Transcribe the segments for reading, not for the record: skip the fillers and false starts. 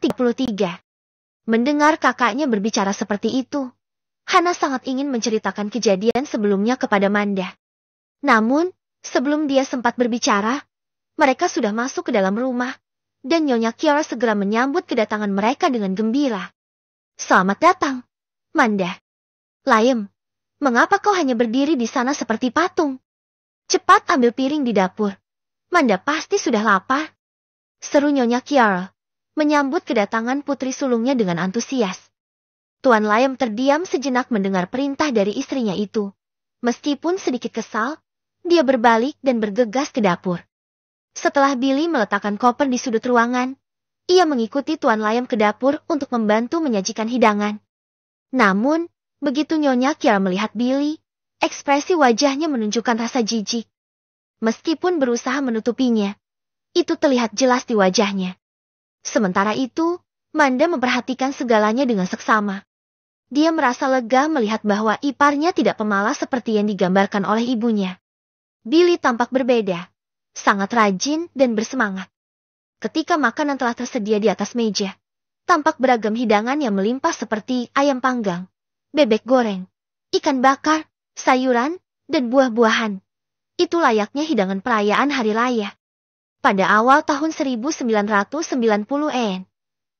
33. Mendengar kakaknya berbicara seperti itu, Hana sangat ingin menceritakan kejadian sebelumnya kepada Manda. Namun, sebelum dia sempat berbicara, mereka sudah masuk ke dalam rumah, dan Nyonya Kiara segera menyambut kedatangan mereka dengan gembira. Selamat datang, Manda. Layem, mengapa kau hanya berdiri di sana seperti patung? Cepat ambil piring di dapur. Manda pasti sudah lapar. Seru Nyonya Kiara, menyambut kedatangan putri sulungnya dengan antusias. Tuan Layem terdiam sejenak mendengar perintah dari istrinya itu. Meskipun sedikit kesal, dia berbalik dan bergegas ke dapur. Setelah Billy meletakkan koper di sudut ruangan, ia mengikuti Tuan Layem ke dapur untuk membantu menyajikan hidangan. Namun, begitu Nyonya Kiara melihat Billy, ekspresi wajahnya menunjukkan rasa jijik. Meskipun berusaha menutupinya, itu terlihat jelas di wajahnya. Sementara itu, Manda memperhatikan segalanya dengan seksama. Dia merasa lega melihat bahwa iparnya tidak pemalas seperti yang digambarkan oleh ibunya. Billy tampak berbeda, sangat rajin dan bersemangat. Ketika makanan telah tersedia di atas meja, tampak beragam hidangan yang melimpah seperti ayam panggang, bebek goreng, ikan bakar, sayuran, dan buah-buahan. Itu layaknya hidangan perayaan hari raya. Pada awal tahun 1990-an,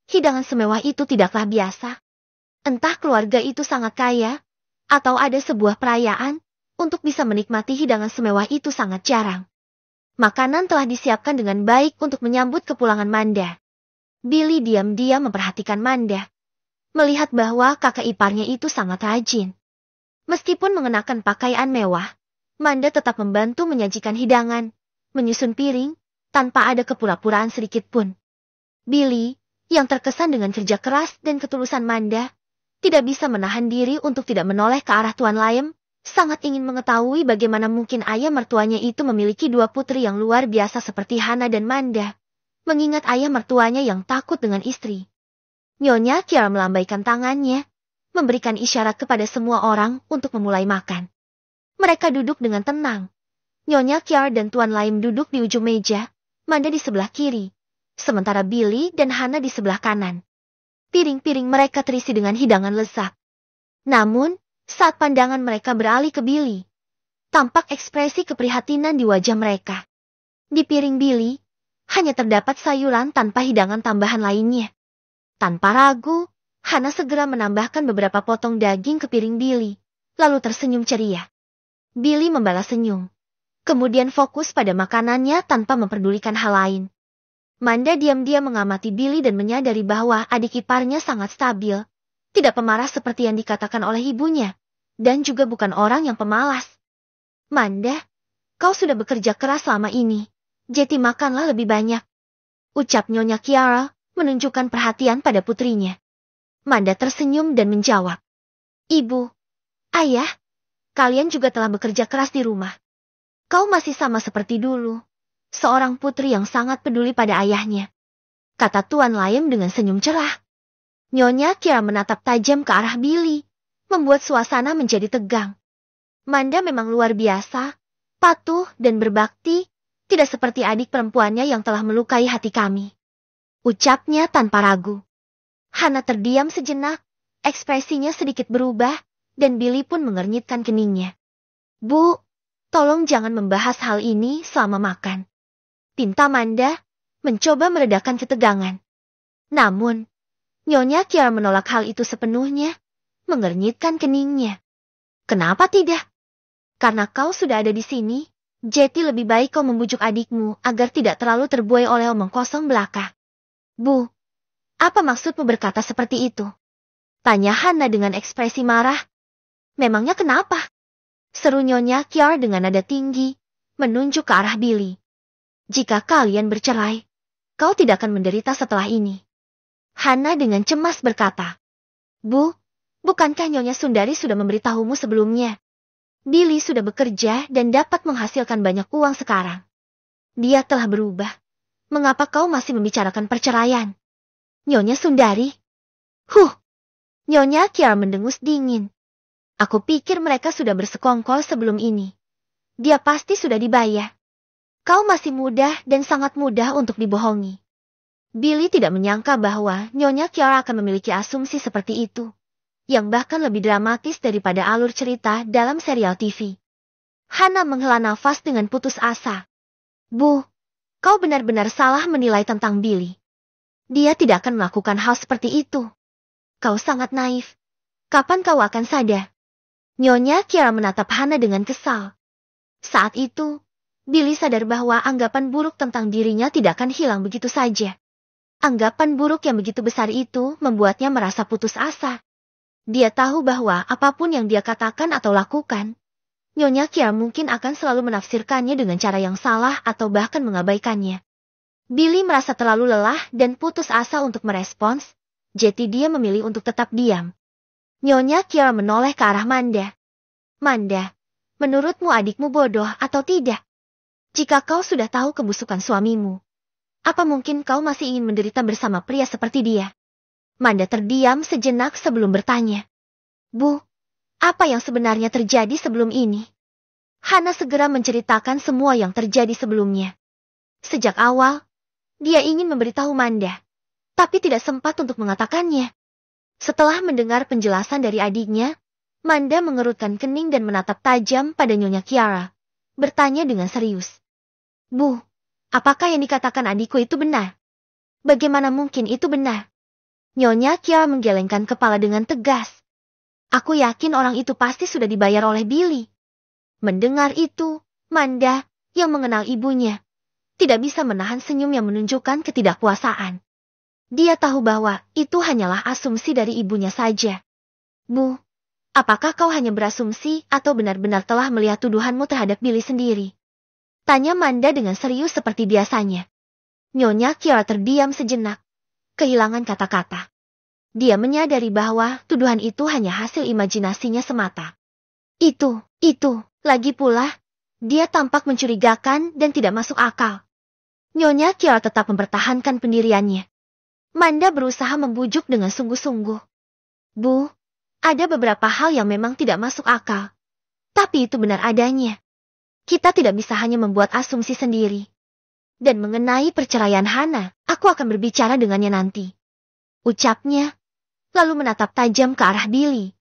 hidangan semewah itu tidaklah biasa. Entah keluarga itu sangat kaya, atau ada sebuah perayaan, untuk bisa menikmati hidangan semewah itu sangat jarang. Makanan telah disiapkan dengan baik untuk menyambut kepulangan Manda. Billy diam-diam memperhatikan Manda, melihat bahwa kakak iparnya itu sangat rajin. Meskipun mengenakan pakaian mewah, Manda tetap membantu menyajikan hidangan, menyusun piring, tanpa ada kepura-puraan sedikit pun. Billy, yang terkesan dengan kerja keras dan ketulusan Manda, tidak bisa menahan diri untuk tidak menoleh ke arah Tuan Layem, sangat ingin mengetahui bagaimana mungkin ayah mertuanya itu memiliki dua putri yang luar biasa seperti Hana dan Manda, mengingat ayah mertuanya yang takut dengan istri. Nyonya Kiara melambaikan tangannya, memberikan isyarat kepada semua orang untuk memulai makan. Mereka duduk dengan tenang. Nyonya Kiara dan Tuan Layem duduk di ujung meja, Manda di sebelah kiri, sementara Billy dan Hana di sebelah kanan. Piring-piring mereka terisi dengan hidangan lezat. Namun, saat pandangan mereka beralih ke Billy, tampak ekspresi keprihatinan di wajah mereka. Di piring Billy, hanya terdapat sayuran tanpa hidangan tambahan lainnya. Tanpa ragu, Hana segera menambahkan beberapa potong daging ke piring Billy, lalu tersenyum ceria. Billy membalas senyum, kemudian fokus pada makanannya tanpa memperdulikan hal lain. Manda diam-diam mengamati Billy dan menyadari bahwa adik iparnya sangat stabil, tidak pemarah seperti yang dikatakan oleh ibunya, dan juga bukan orang yang pemalas. Manda, kau sudah bekerja keras selama ini, jadi makanlah lebih banyak, ucap Nyonya Kiara, menunjukkan perhatian pada putrinya. Manda tersenyum dan menjawab, Ibu, Ayah, kalian juga telah bekerja keras di rumah. Kau masih sama seperti dulu, seorang putri yang sangat peduli pada ayahnya, kata Tuan Layem dengan senyum cerah. Nyonya Kiara menatap tajam ke arah Billy, membuat suasana menjadi tegang. Manda memang luar biasa, patuh dan berbakti, tidak seperti adik perempuannya yang telah melukai hati kami, ucapnya tanpa ragu. Hana terdiam sejenak, ekspresinya sedikit berubah, dan Billy pun mengernyitkan keningnya. Bu, tolong jangan membahas hal ini selama makan, pinta Manda, mencoba meredakan ketegangan. Namun, Nyonya Kiara menolak hal itu sepenuhnya, mengernyitkan keningnya. Kenapa tidak? Karena kau sudah ada di sini, jadi lebih baik kau membujuk adikmu agar tidak terlalu terbuai oleh omong kosong belaka. Bu, apa maksudmu berkata seperti itu? Tanya Hana dengan ekspresi marah. Memangnya kenapa? Seru Nyonya Kiara dengan nada tinggi, menunjuk ke arah Billy. Jika kalian bercerai, kau tidak akan menderita setelah ini. Hana dengan cemas berkata. Bu, bukankah Nyonya Sundari sudah memberitahumu sebelumnya? Billy sudah bekerja dan dapat menghasilkan banyak uang sekarang. Dia telah berubah. Mengapa kau masih membicarakan perceraian? Nyonya Sundari? Nyonya Kiara mendengus dingin. Aku pikir mereka sudah bersekongkol sebelum ini. Dia pasti sudah dibayar. Kau masih muda dan sangat mudah untuk dibohongi. Billy tidak menyangka bahwa Nyonya Kiara akan memiliki asumsi seperti itu, yang bahkan lebih dramatis daripada alur cerita dalam serial TV. Hana menghela nafas dengan putus asa. Bu, kau benar-benar salah menilai tentang Billy. Dia tidak akan melakukan hal seperti itu. Kau sangat naif. Kapan kau akan sadar? Nyonya Kiara menatap Hana dengan kesal. Saat itu, Billy sadar bahwa anggapan buruk tentang dirinya tidak akan hilang begitu saja. Anggapan buruk yang begitu besar itu membuatnya merasa putus asa. Dia tahu bahwa apapun yang dia katakan atau lakukan, Nyonya Kiara mungkin akan selalu menafsirkannya dengan cara yang salah atau bahkan mengabaikannya. Billy merasa terlalu lelah dan putus asa untuk merespons, jadi dia memilih untuk tetap diam. Nyonya Kiara menoleh ke arah Manda. Manda, menurutmu adikmu bodoh atau tidak? Jika kau sudah tahu kebusukan suamimu, apa mungkin kau masih ingin menderita bersama pria seperti dia? Manda terdiam sejenak sebelum bertanya. Bu, apa yang sebenarnya terjadi sebelum ini? Hana segera menceritakan semua yang terjadi sebelumnya. Sejak awal, dia ingin memberitahu Manda, tapi tidak sempat untuk mengatakannya. Setelah mendengar penjelasan dari adiknya, Manda mengerutkan kening dan menatap tajam pada Nyonya Kiara, bertanya dengan serius. Bu, apakah yang dikatakan adikku itu benar? Bagaimana mungkin itu benar? Nyonya Kiara menggelengkan kepala dengan tegas. Aku yakin orang itu pasti sudah dibayar oleh Billy. Mendengar itu, Manda, yang mengenal ibunya, tidak bisa menahan senyum yang menunjukkan ketidakpuasaan. Dia tahu bahwa itu hanyalah asumsi dari ibunya saja. Bu, apakah kau hanya berasumsi atau benar-benar telah melihat tuduhanmu terhadap Billy sendiri? Tanya Manda dengan serius seperti biasanya. Nyonya Kiara terdiam sejenak, kehilangan kata-kata. Dia menyadari bahwa tuduhan itu hanya hasil imajinasinya semata. Itu, lagi pula, dia tampak mencurigakan dan tidak masuk akal. Nyonya Kiara tetap mempertahankan pendiriannya. Manda berusaha membujuk dengan sungguh-sungguh. Bu, ada beberapa hal yang memang tidak masuk akal. Tapi itu benar adanya. Kita tidak bisa hanya membuat asumsi sendiri. Dan mengenai perceraian Hana, aku akan berbicara dengannya nanti. Ucapnya, lalu menatap tajam ke arah Billy.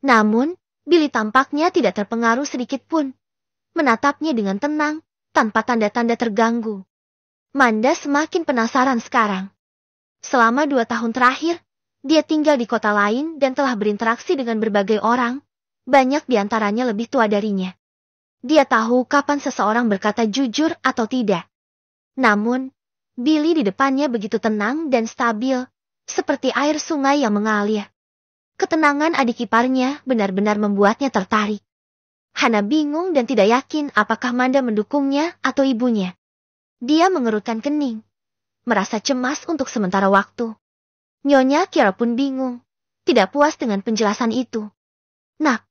Namun, Billy tampaknya tidak terpengaruh sedikit pun. Menatapnya dengan tenang, tanpa tanda-tanda terganggu. Manda semakin penasaran sekarang. Selama 2 tahun terakhir, dia tinggal di kota lain dan telah berinteraksi dengan berbagai orang, banyak di antaranya lebih tua darinya. Dia tahu kapan seseorang berkata jujur atau tidak. Namun, Billy di depannya begitu tenang dan stabil, seperti air sungai yang mengalir. Ketenangan adik iparnya benar-benar membuatnya tertarik. Hana bingung dan tidak yakin apakah Manda mendukungnya atau ibunya. Dia mengerutkan kening, merasa cemas untuk sementara waktu. Nyonya Kiara pun bingung, tidak puas dengan penjelasan itu. Nak,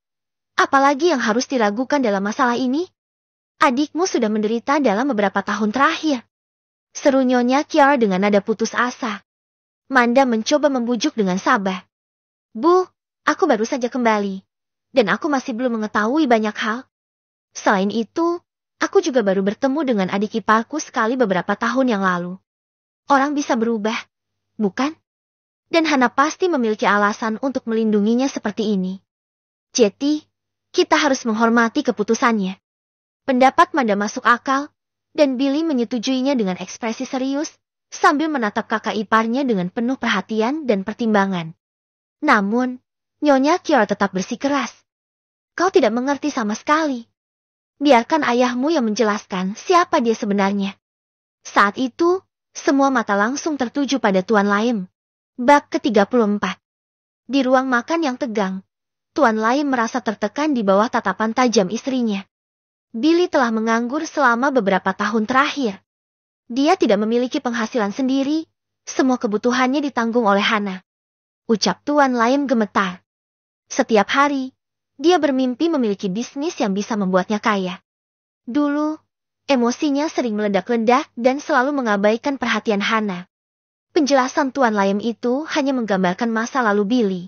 apalagi yang harus diragukan dalam masalah ini? Adikmu sudah menderita dalam beberapa tahun terakhir. Seru Nyonya Kiara dengan nada putus asa. Manda mencoba membujuk dengan sabar. Bu, aku baru saja kembali, dan aku masih belum mengetahui banyak hal. Selain itu, aku juga baru bertemu dengan adik iparku sekali beberapa tahun yang lalu. Orang bisa berubah, bukan? Dan Hana pasti memiliki alasan untuk melindunginya seperti ini. Jadi, kita harus menghormati keputusannya. Pendapat Manda masuk akal, dan Billy menyetujuinya dengan ekspresi serius, sambil menatap kakak iparnya dengan penuh perhatian dan pertimbangan. Namun, Nyonya Kiara tetap bersikeras. Kau tidak mengerti sama sekali. Biarkan ayahmu yang menjelaskan siapa dia sebenarnya. Saat itu, semua mata langsung tertuju pada Tuan Laim. Bab ke-34. Di ruang makan yang tegang, Tuan Laim merasa tertekan di bawah tatapan tajam istrinya. Billy telah menganggur selama beberapa tahun terakhir. Dia tidak memiliki penghasilan sendiri, semua kebutuhannya ditanggung oleh Hana. Ucap Tuan Laim gemetar. Setiap hari, dia bermimpi memiliki bisnis yang bisa membuatnya kaya. Dulu, emosinya sering meledak-ledak dan selalu mengabaikan perhatian Hana. Penjelasan Tuan Laim itu hanya menggambarkan masa lalu Billy.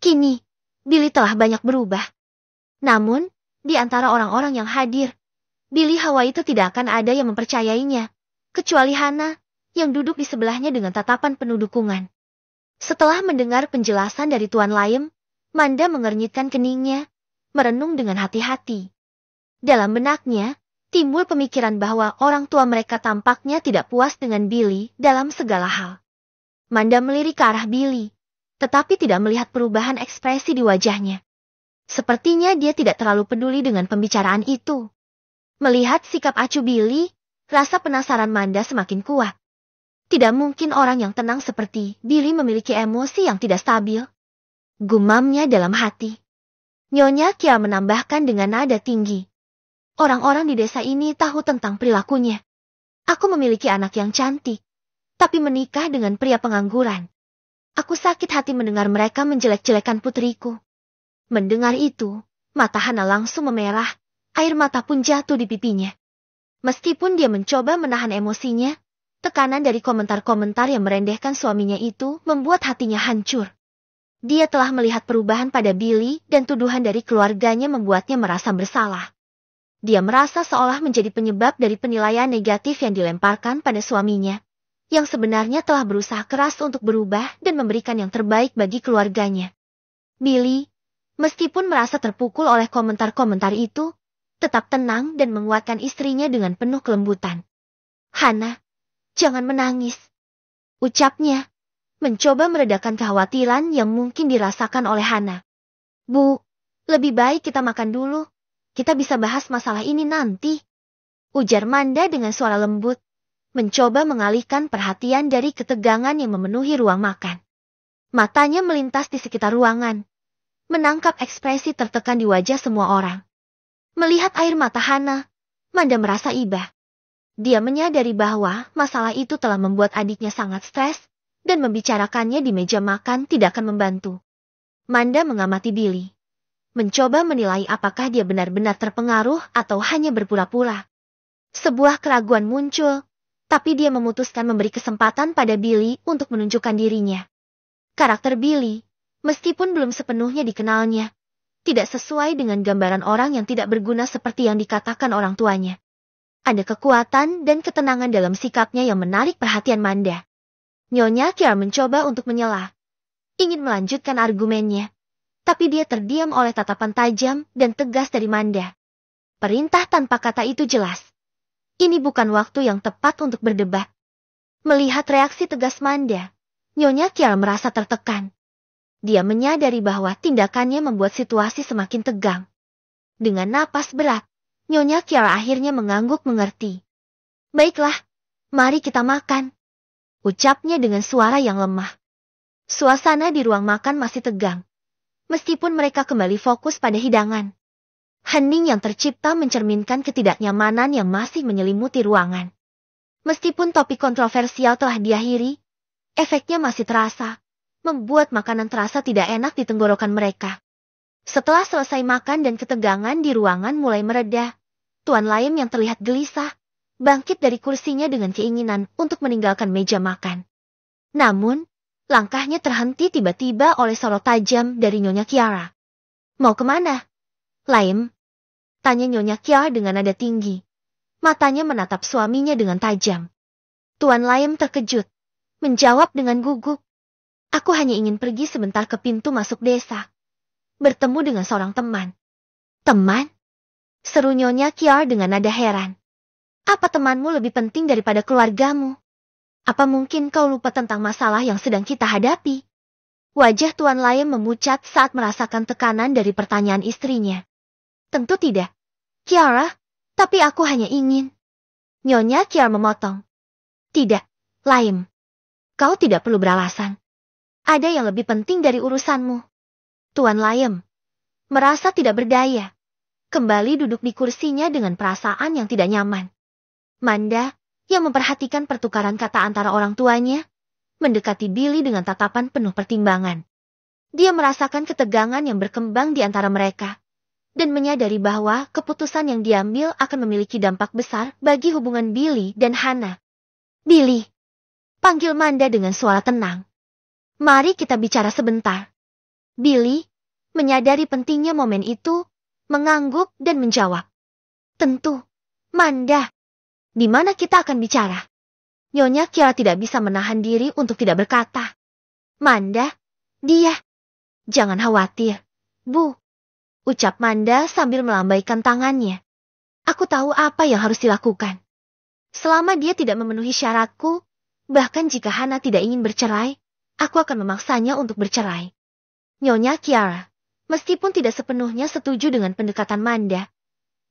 Kini, Billy telah banyak berubah. Namun, di antara orang-orang yang hadir, Billy Hawa itu tidak akan ada yang mempercayainya, kecuali Hana, yang duduk di sebelahnya dengan tatapan penuh dukungan. Setelah mendengar penjelasan dari Tuan Layem, Manda mengernyitkan keningnya, merenung dengan hati-hati. Dalam benaknya, timbul pemikiran bahwa orang tua mereka tampaknya tidak puas dengan Billy dalam segala hal. Manda melirik ke arah Billy, tetapi tidak melihat perubahan ekspresi di wajahnya. Sepertinya dia tidak terlalu peduli dengan pembicaraan itu. Melihat sikap acuh Billy, rasa penasaran Manda semakin kuat. Tidak mungkin orang yang tenang seperti Billy memiliki emosi yang tidak stabil. Gumamnya dalam hati. Nyonya Kia menambahkan dengan nada tinggi. Orang-orang di desa ini tahu tentang perilakunya. Aku memiliki anak yang cantik, tapi menikah dengan pria pengangguran. Aku sakit hati mendengar mereka menjelek-jelekan putriku. Mendengar itu, mata Hana langsung memerah, air mata pun jatuh di pipinya. Meskipun dia mencoba menahan emosinya, tekanan dari komentar-komentar yang merendehkan suaminya itu membuat hatinya hancur. Dia telah melihat perubahan pada Billy dan tuduhan dari keluarganya membuatnya merasa bersalah. Dia merasa seolah menjadi penyebab dari penilaian negatif yang dilemparkan pada suaminya, yang sebenarnya telah berusaha keras untuk berubah dan memberikan yang terbaik bagi keluarganya. Billy, meskipun merasa terpukul oleh komentar-komentar itu, tetap tenang dan menguatkan istrinya dengan penuh kelembutan. Hana, jangan menangis, ucapnya, mencoba meredakan kekhawatiran yang mungkin dirasakan oleh Hana. Bu, lebih baik kita makan dulu. Kita bisa bahas masalah ini nanti. Ujar Manda dengan suara lembut, mencoba mengalihkan perhatian dari ketegangan yang memenuhi ruang makan. Matanya melintas di sekitar ruangan, menangkap ekspresi tertekan di wajah semua orang. Melihat air mata Hana, Manda merasa iba. Dia menyadari bahwa masalah itu telah membuat adiknya sangat stres, dan membicarakannya di meja makan tidak akan membantu. Manda mengamati Billy, mencoba menilai apakah dia benar-benar terpengaruh atau hanya berpura-pura. Sebuah keraguan muncul, tapi dia memutuskan memberi kesempatan pada Billy untuk menunjukkan dirinya. Karakter Billy, meskipun belum sepenuhnya dikenalnya, tidak sesuai dengan gambaran orang yang tidak berguna seperti yang dikatakan orang tuanya. Ada kekuatan dan ketenangan dalam sikapnya yang menarik perhatian Manda. Nyonya Kia mencoba untuk menyela, ingin melanjutkan argumennya, tapi dia terdiam oleh tatapan tajam dan tegas dari Manda. Perintah tanpa kata itu jelas. Ini bukan waktu yang tepat untuk berdebat. Melihat reaksi tegas Manda, Nyonya Kia merasa tertekan. Dia menyadari bahwa tindakannya membuat situasi semakin tegang. Dengan napas berat, Nyonya Kia akhirnya mengangguk mengerti. Baiklah, mari kita makan. Ucapnya dengan suara yang lemah. Suasana di ruang makan masih tegang. Meskipun mereka kembali fokus pada hidangan. Hening yang tercipta mencerminkan ketidaknyamanan yang masih menyelimuti ruangan. Meskipun topik kontroversial telah diakhiri, efeknya masih terasa, membuat makanan terasa tidak enak di tenggorokan mereka. Setelah selesai makan dan ketegangan di ruangan mulai mereda, Tuan Layem yang terlihat gelisah, bangkit dari kursinya dengan keinginan untuk meninggalkan meja makan. Namun, langkahnya terhenti tiba-tiba oleh sorot tajam dari Nyonya Kiara. Mau kemana? Layem? Tanya Nyonya Kiara dengan nada tinggi. Matanya menatap suaminya dengan tajam. Tuan Layem terkejut, menjawab dengan gugup. Aku hanya ingin pergi sebentar ke pintu masuk desa. Bertemu dengan seorang teman. Teman? Seru Nyonya Kiara dengan nada heran. Apa temanmu lebih penting daripada keluargamu? Apa mungkin kau lupa tentang masalah yang sedang kita hadapi? Wajah Tuan Layem memucat saat merasakan tekanan dari pertanyaan istrinya. Tentu tidak, Kiara, tapi aku hanya ingin. Nyonya Kiara memotong. Tidak, Layem. Kau tidak perlu beralasan. Ada yang lebih penting dari urusanmu. Tuan Layem merasa tidak berdaya. Kembali duduk di kursinya dengan perasaan yang tidak nyaman. Manda, yang memperhatikan pertukaran kata antara orang tuanya, mendekati Billy dengan tatapan penuh pertimbangan. Dia merasakan ketegangan yang berkembang di antara mereka, dan menyadari bahwa keputusan yang diambil akan memiliki dampak besar bagi hubungan Billy dan Hana. Billy, panggil Manda dengan suara tenang. Mari kita bicara sebentar. Billy, menyadari pentingnya momen itu, mengangguk dan menjawab. Tentu, Manda. Di mana kita akan bicara? Nyonya Kiara tidak bisa menahan diri untuk tidak berkata. Manda, dia. Jangan khawatir, Bu. Ucap Manda sambil melambaikan tangannya. Aku tahu apa yang harus dilakukan. Selama dia tidak memenuhi syaratku, bahkan jika Hana tidak ingin bercerai, aku akan memaksanya untuk bercerai. Nyonya Kiara, meskipun tidak sepenuhnya setuju dengan pendekatan Manda,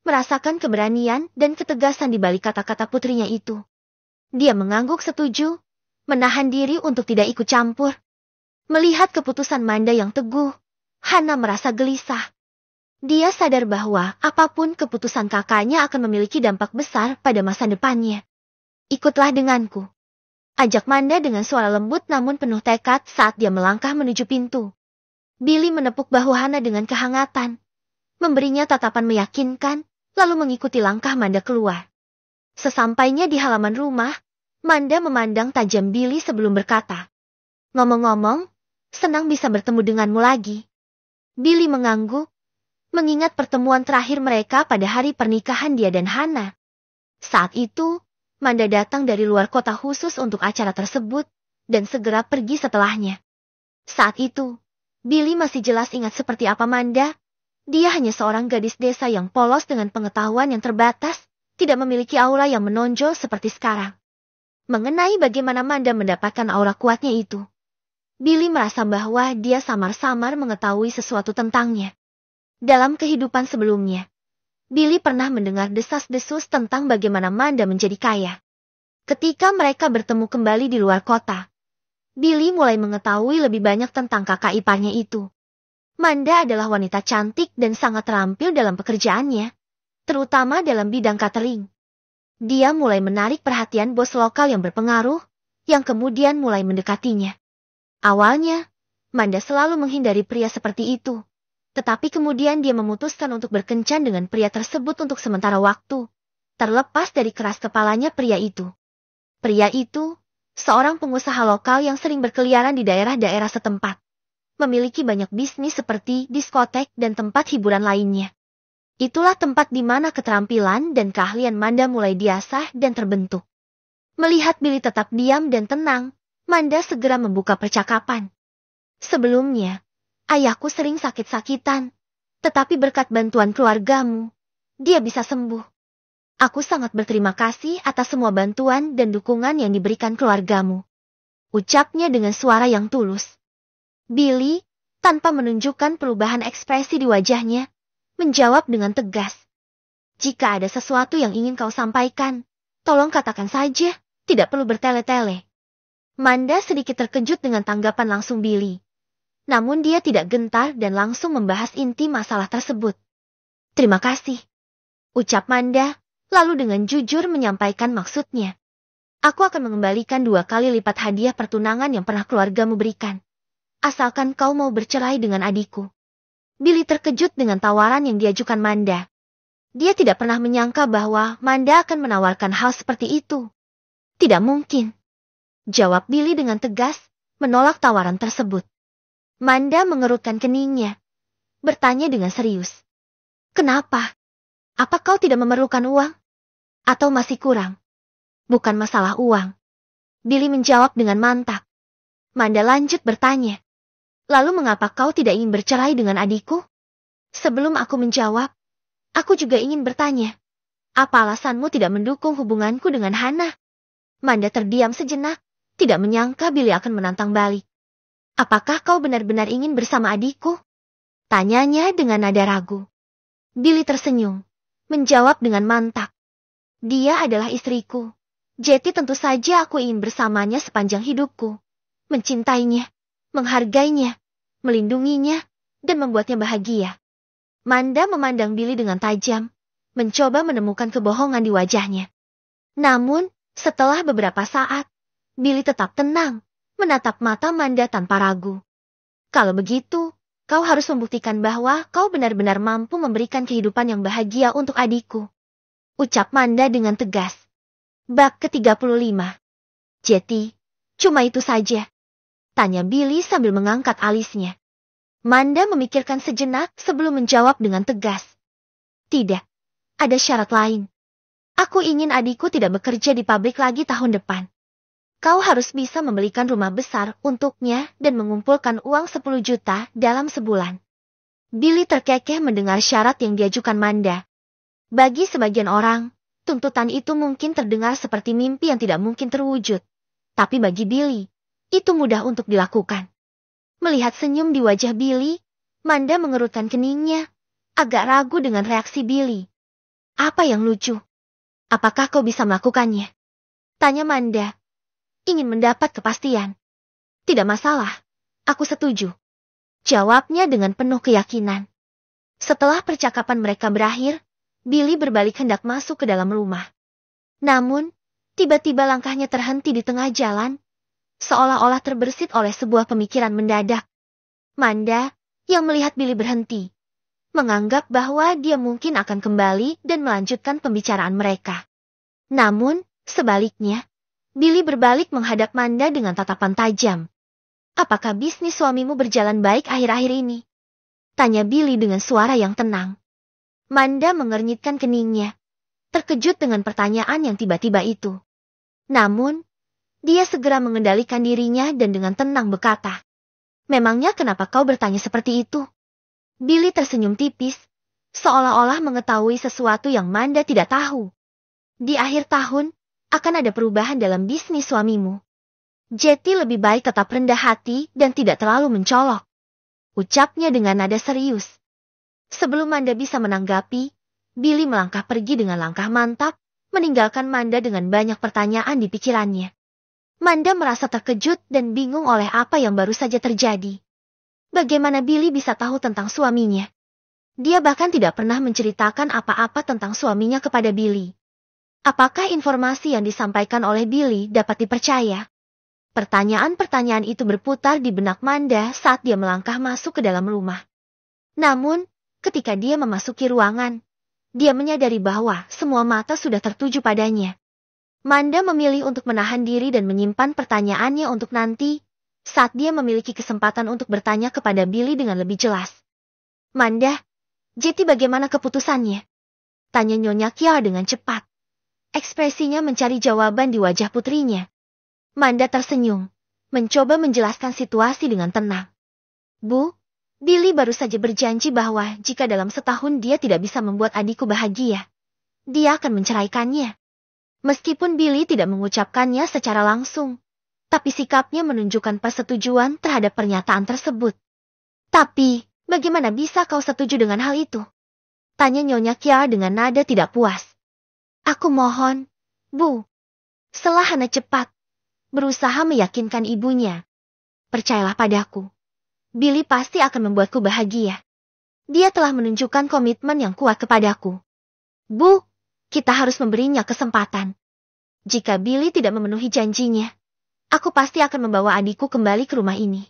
merasakan keberanian dan ketegasan di balik kata-kata putrinya itu. Dia mengangguk setuju, menahan diri untuk tidak ikut campur. Melihat keputusan Manda yang teguh, Hana merasa gelisah. Dia sadar bahwa apapun keputusan kakaknya akan memiliki dampak besar pada masa depannya. Ikutlah denganku. Ajak Manda dengan suara lembut namun penuh tekad saat dia melangkah menuju pintu. Billy menepuk bahu Hana dengan kehangatan, memberinya tatapan meyakinkan, lalu mengikuti langkah Manda keluar. Sesampainya di halaman rumah, Manda memandang tajam Billy sebelum berkata, "Ngomong-ngomong, senang bisa bertemu denganmu lagi." Billy mengangguk, mengingat pertemuan terakhir mereka pada hari pernikahan dia dan Hana. Saat itu, Manda datang dari luar kota khusus untuk acara tersebut, dan segera pergi setelahnya. Saat itu, Billy masih jelas ingat seperti apa Manda. Dia hanya seorang gadis desa yang polos dengan pengetahuan yang terbatas, tidak memiliki aura yang menonjol seperti sekarang. Mengenai bagaimana Manda mendapatkan aura kuatnya itu, Billy merasa bahwa dia samar-samar mengetahui sesuatu tentangnya. Dalam kehidupan sebelumnya, Billy pernah mendengar desas-desus tentang bagaimana Manda menjadi kaya. Ketika mereka bertemu kembali di luar kota, Billy mulai mengetahui lebih banyak tentang kakak iparnya itu. Manda adalah wanita cantik dan sangat terampil dalam pekerjaannya, terutama dalam bidang catering. Dia mulai menarik perhatian bos lokal yang berpengaruh, yang kemudian mulai mendekatinya. Awalnya, Manda selalu menghindari pria seperti itu. Tetapi kemudian dia memutuskan untuk berkencan dengan pria tersebut untuk sementara waktu, terlepas dari keras kepalanya pria itu. Pria itu, seorang pengusaha lokal yang sering berkeliaran di daerah-daerah setempat, memiliki banyak bisnis seperti diskotek dan tempat hiburan lainnya. Itulah tempat di mana keterampilan dan keahlian Manda mulai diasah dan terbentuk. Melihat Billy tetap diam dan tenang, Manda segera membuka percakapan. Sebelumnya, ayahku sering sakit-sakitan, tetapi berkat bantuan keluargamu, dia bisa sembuh. Aku sangat berterima kasih atas semua bantuan dan dukungan yang diberikan keluargamu. Ucapnya dengan suara yang tulus. Billy, tanpa menunjukkan perubahan ekspresi di wajahnya, menjawab dengan tegas. Jika ada sesuatu yang ingin kau sampaikan, tolong katakan saja, tidak perlu bertele-tele. Manda sedikit terkejut dengan tanggapan langsung Billy. Namun dia tidak gentar dan langsung membahas inti masalah tersebut. Terima kasih. Ucap Manda, lalu dengan jujur menyampaikan maksudnya. Aku akan mengembalikan 2 kali lipat hadiah pertunangan yang pernah keluargamu berikan. Asalkan kau mau bercerai dengan adikku. Billy terkejut dengan tawaran yang diajukan Manda. Dia tidak pernah menyangka bahwa Manda akan menawarkan hal seperti itu. Tidak mungkin. Jawab Billy dengan tegas, menolak tawaran tersebut. Manda mengerutkan keningnya, bertanya dengan serius. Kenapa? Apa kau tidak memerlukan uang? Atau masih kurang? Bukan masalah uang. Billy menjawab dengan mantap. Manda lanjut bertanya. Lalu mengapa kau tidak ingin bercerai dengan adikku? Sebelum aku menjawab, aku juga ingin bertanya. Apa alasanmu tidak mendukung hubunganku dengan Hana? Manda terdiam sejenak, tidak menyangka Billy akan menantang balik. Apakah kau benar-benar ingin bersama adikku? Tanyanya dengan nada ragu. Billy tersenyum, menjawab dengan mantap. Dia adalah istriku. Jadi tentu saja aku ingin bersamanya sepanjang hidupku. Mencintainya, menghargainya, melindunginya, dan membuatnya bahagia. Manda memandang Billy dengan tajam, mencoba menemukan kebohongan di wajahnya. Namun, setelah beberapa saat, Billy tetap tenang, menatap mata Manda tanpa ragu. Kalau begitu, kau harus membuktikan bahwa kau benar-benar mampu memberikan kehidupan yang bahagia untuk adikku. Ucap Manda dengan tegas. Bab ke-35. Jadi, cuma itu saja? Tanya Billy sambil mengangkat alisnya. Manda memikirkan sejenak sebelum menjawab dengan tegas. Tidak, ada syarat lain. Aku ingin adikku tidak bekerja di pabrik lagi tahun depan. Kau harus bisa membelikan rumah besar untuknya dan mengumpulkan uang 10 juta dalam sebulan. Billy terkekeh mendengar syarat yang diajukan Manda. Bagi sebagian orang, tuntutan itu mungkin terdengar seperti mimpi yang tidak mungkin terwujud. Tapi bagi Billy, itu mudah untuk dilakukan. Melihat senyum di wajah Billy, Manda mengerutkan keningnya, agak ragu dengan reaksi Billy. Apa yang lucu? Apakah kau bisa melakukannya? Tanya Manda. Ingin mendapat kepastian. Tidak masalah, aku setuju. Jawabnya dengan penuh keyakinan. Setelah percakapan mereka berakhir, Billy berbalik hendak masuk ke dalam rumah. Namun, tiba-tiba langkahnya terhenti di tengah jalan, seolah-olah terbersit oleh sebuah pemikiran mendadak. Manda, yang melihat Billy berhenti, menganggap bahwa dia mungkin akan kembali dan melanjutkan pembicaraan mereka. Namun, sebaliknya, Billy berbalik menghadap Manda dengan tatapan tajam. Apakah bisnis suamimu berjalan baik akhir-akhir ini? Tanya Billy dengan suara yang tenang. Manda mengernyitkan keningnya, terkejut dengan pertanyaan yang tiba-tiba itu. Namun, dia segera mengendalikan dirinya dan dengan tenang berkata, "Memangnya kenapa kau bertanya seperti itu?" Billy tersenyum tipis, seolah-olah mengetahui sesuatu yang Manda tidak tahu. Di akhir tahun, akan ada perubahan dalam bisnis suamimu. Jetty lebih baik tetap rendah hati dan tidak terlalu mencolok. Ucapnya dengan nada serius. Sebelum Manda bisa menanggapi, Billy melangkah pergi dengan langkah mantap, meninggalkan Manda dengan banyak pertanyaan di pikirannya. Manda merasa terkejut dan bingung oleh apa yang baru saja terjadi. Bagaimana Billy bisa tahu tentang suaminya? Dia bahkan tidak pernah menceritakan apa-apa tentang suaminya kepada Billy. Apakah informasi yang disampaikan oleh Billy dapat dipercaya? Pertanyaan-pertanyaan itu berputar di benak Manda saat dia melangkah masuk ke dalam rumah. Namun, ketika dia memasuki ruangan, dia menyadari bahwa semua mata sudah tertuju padanya. Manda memilih untuk menahan diri dan menyimpan pertanyaannya untuk nanti, saat dia memiliki kesempatan untuk bertanya kepada Billy dengan lebih jelas. "Manda, Jetty bagaimana keputusannya?" Tanya Nyonya Kiara dengan cepat. Ekspresinya mencari jawaban di wajah putrinya. Manda tersenyum, mencoba menjelaskan situasi dengan tenang. "Bu, Billy baru saja berjanji bahwa jika dalam setahun dia tidak bisa membuat adikku bahagia, dia akan menceraikannya." Meskipun Billy tidak mengucapkannya secara langsung, tapi sikapnya menunjukkan persetujuan terhadap pernyataan tersebut. "Tapi, bagaimana bisa kau setuju dengan hal itu?" Tanya Nyonya Kiara dengan nada tidak puas. "Aku mohon, Bu." Setelah Hana cepat berusaha meyakinkan ibunya. "Percayalah padaku. Billy pasti akan membuatku bahagia. Dia telah menunjukkan komitmen yang kuat kepadaku. Bu, kita harus memberinya kesempatan. Jika Billy tidak memenuhi janjinya, aku pasti akan membawa adikku kembali ke rumah ini."